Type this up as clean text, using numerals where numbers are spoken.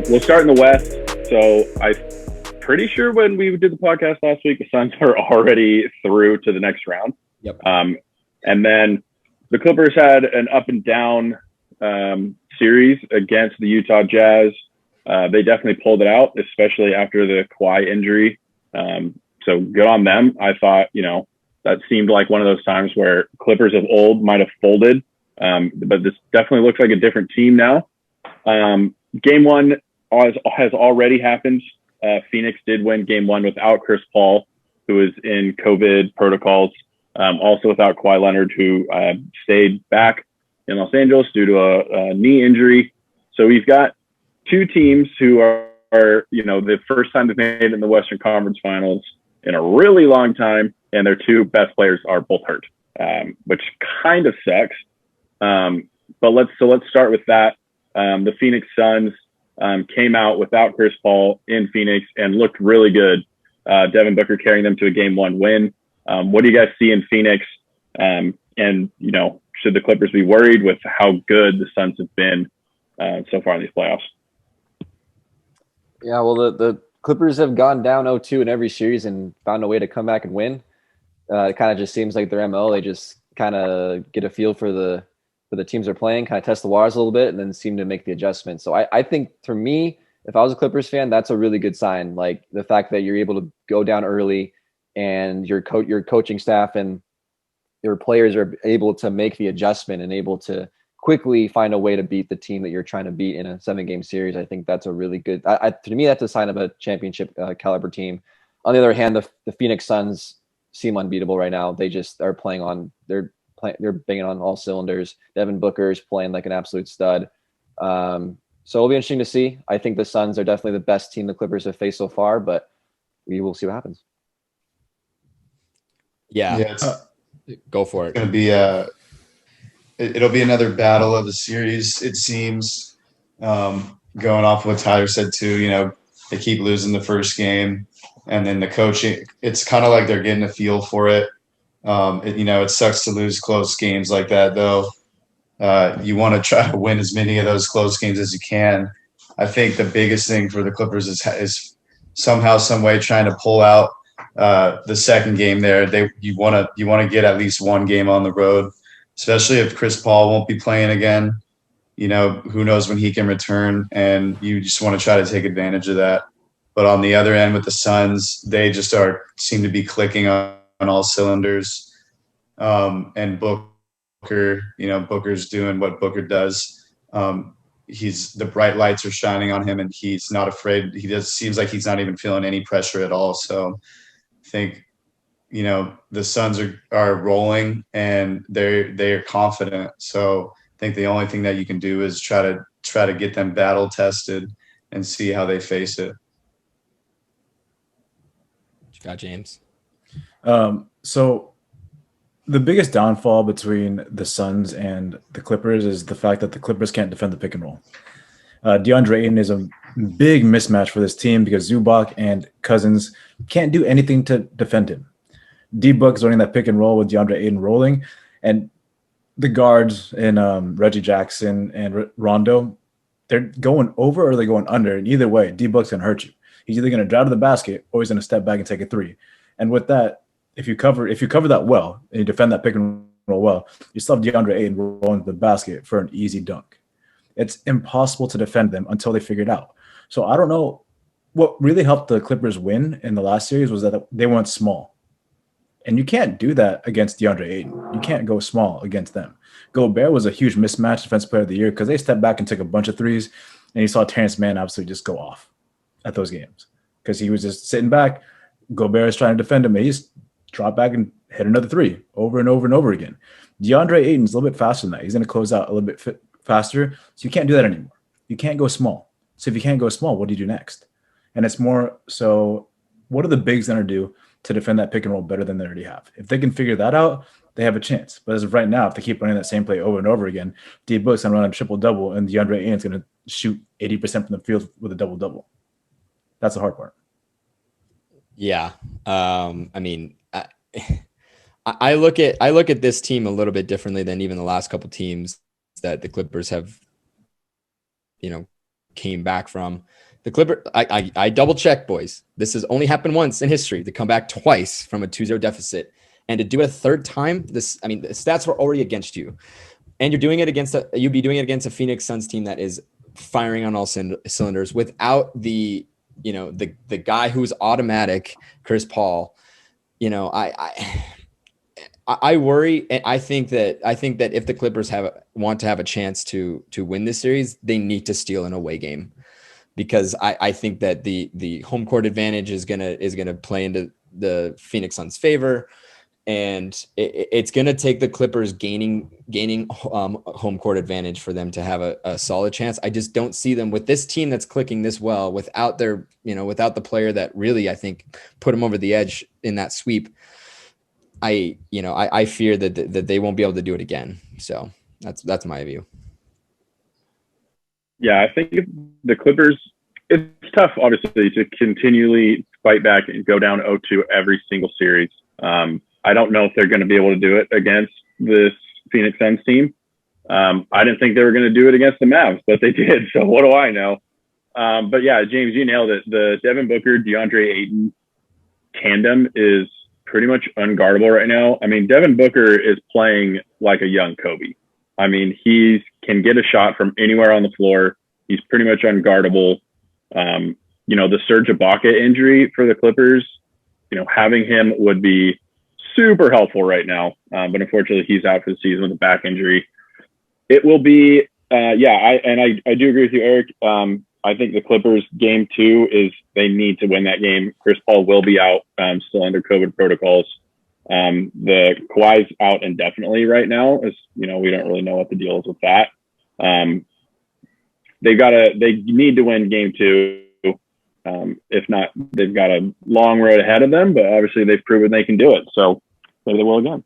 We'll start in the West. So I'm pretty sure when we did the podcast last week, the Suns are already through to the next round. Yep. And then the Clippers had an up and down series against the Utah Jazz. They definitely pulled it out, especially after the Kawhi injury. So good on them. I thought, that seemed like one of those times where Clippers of old might have folded. But this definitely looks like a different team now. Game one has already happened. Phoenix did win game one without Chris Paul, who is in COVID protocols. Also without Kawhi Leonard, who stayed back in Los Angeles due to a knee injury. So we've got two teams who are the first time they've made it in the Western Conference Finals in a really long time, and their two best players are both hurt, which kind of sucks. But let's start with that. The Phoenix Suns came out without Chris Paul in Phoenix and looked really good. Devin Booker carrying them to a game one win. What do you guys see in Phoenix? And should the Clippers be worried with how good the Suns have been so far in these playoffs? Yeah, well, the Clippers have gone down 0-2 in every series and found a way to come back and win. It kind of just seems like their MO. They just kind of get a feel for the teams they're playing, kind of test the waters a little bit, and then seem to make the adjustment. So I think for me, if I was a Clippers fan, that's a really good sign. Like the fact that you're able to go down early and your coaching staff and your players are able to make the adjustment and able to quickly find a way to beat the team that you're trying to beat in a 7-game series. I think that's a really good, to me, that's a sign of a championship caliber team. On the other hand, the Phoenix Suns seem unbeatable right now. They just are they're banging on all cylinders. Devin Booker is playing like an absolute stud. So it'll be interesting to see. I think the Suns are definitely the best team the Clippers have faced so far, but we will see what happens. Yeah, go for it. It's going to be it'll be another battle of the series, it seems. Going off what Tyler said too, they keep losing the first game, and then the coaching, it's kind of like they're getting a feel for it. It sucks to lose close games like that, though. You want to try to win as many of those close games as you can. I think the biggest thing for the Clippers is somehow, some way trying to pull out the second game there. You want to get at least one game on the road, especially if Chris Paul won't be playing again. Who knows when he can return, and you just want to try to take advantage of that. But on the other end with the Suns, they just seem to be clicking on all cylinders. And Booker, Booker's doing what Booker does. The bright lights are shining on him, and he's not afraid. Seems like he's not even feeling any pressure at all. So I think, the Suns are rolling and they're confident. So I think the only thing that you can do is try to get them battle tested and see how they face it. What you got, James? So the biggest downfall between the Suns and the Clippers is the fact that the Clippers can't defend the pick and roll. DeAndre Ayton is a big mismatch for this team because Zubac and Cousins can't do anything to defend him. D-Book's running that pick and roll with DeAndre Ayton rolling, and the guards and Reggie Jackson and Rondo, they're going over or they're going under, and either way, D-Book's going to hurt you. He's either going to drive to the basket or he's going to step back and take a three. And with that, if you cover that well and you defend that pick and roll well, you still have DeAndre Ayton rolling to the basket for an easy dunk. It's impossible to defend them until they figure it out. So I don't know. What really helped the Clippers win in the last series was that they went small. And you can't do that against DeAndre Ayton. You can't go small against them. Gobert was a huge mismatch defensive player of the year because they stepped back and took a bunch of threes, and you saw Terrence Mann absolutely just go off at those games because he was just sitting back. Gobert is trying to defend him, and he just dropped back and hit another three over and over and over again. DeAndre Ayton's a little bit faster than that. He's going to close out a little bit faster, so you can't do that anymore. You can't go small. So if you can't go small, what do you do next? And it's more so, what are the bigs going to do to defend that pick and roll better than they already have? If they can figure that out, they have a chance. But as of right now, if they keep running that same play over and over again, D-Book's going to run a triple-double, and DeAndre Ayton's going to shoot 80% from the field with a double-double. That's the hard part. Yeah. I look at this team a little bit differently than even the last couple teams that the Clippers have, came back from. The Clippers, I double checked, boys. This has only happened once in history to come back twice from a 2-0 deficit. And to do it a third time, the stats were already against you. And you'd be doing it against a Phoenix Suns team that is firing on all cylinders without the guy who's automatic, Chris Paul. I worry, and I think that if the Clippers want to have a chance to win this series, they need to steal an away game. Because I think that the home court advantage is gonna play into the Phoenix Suns' favor, and it's gonna take the Clippers gaining home court advantage for them to have a solid chance. I just don't see them with this team that's clicking this well without without the player that really I think put them over the edge in that sweep. I fear that they won't be able to do it again. So that's my view. Yeah, I think the Clippers, it's tough, obviously, to continually fight back and go down 0-2 every single series. I don't know if they're going to be able to do it against this Phoenix Suns team. I didn't think they were going to do it against the Mavs, but they did. So what do I know? But yeah, James, you nailed it. The Devin Booker, DeAndre Ayton tandem is pretty much unguardable right now. I mean, Devin Booker is playing like a young Kobe. I mean, he can get a shot from anywhere on the floor. He's pretty much unguardable. The Serge Ibaka injury for the Clippers, having him would be super helpful right now. But unfortunately, he's out for the season with a back injury. It will be, I do agree with you, Eric. I think the Clippers game 2 is they need to win that game. Chris Paul will be out, still under COVID protocols. The Kawhi's out indefinitely right now, as we don't really know what the deal is with that. They need to win game 2. If not, they've got a long road ahead of them, but obviously they've proven they can do it. So maybe they will again.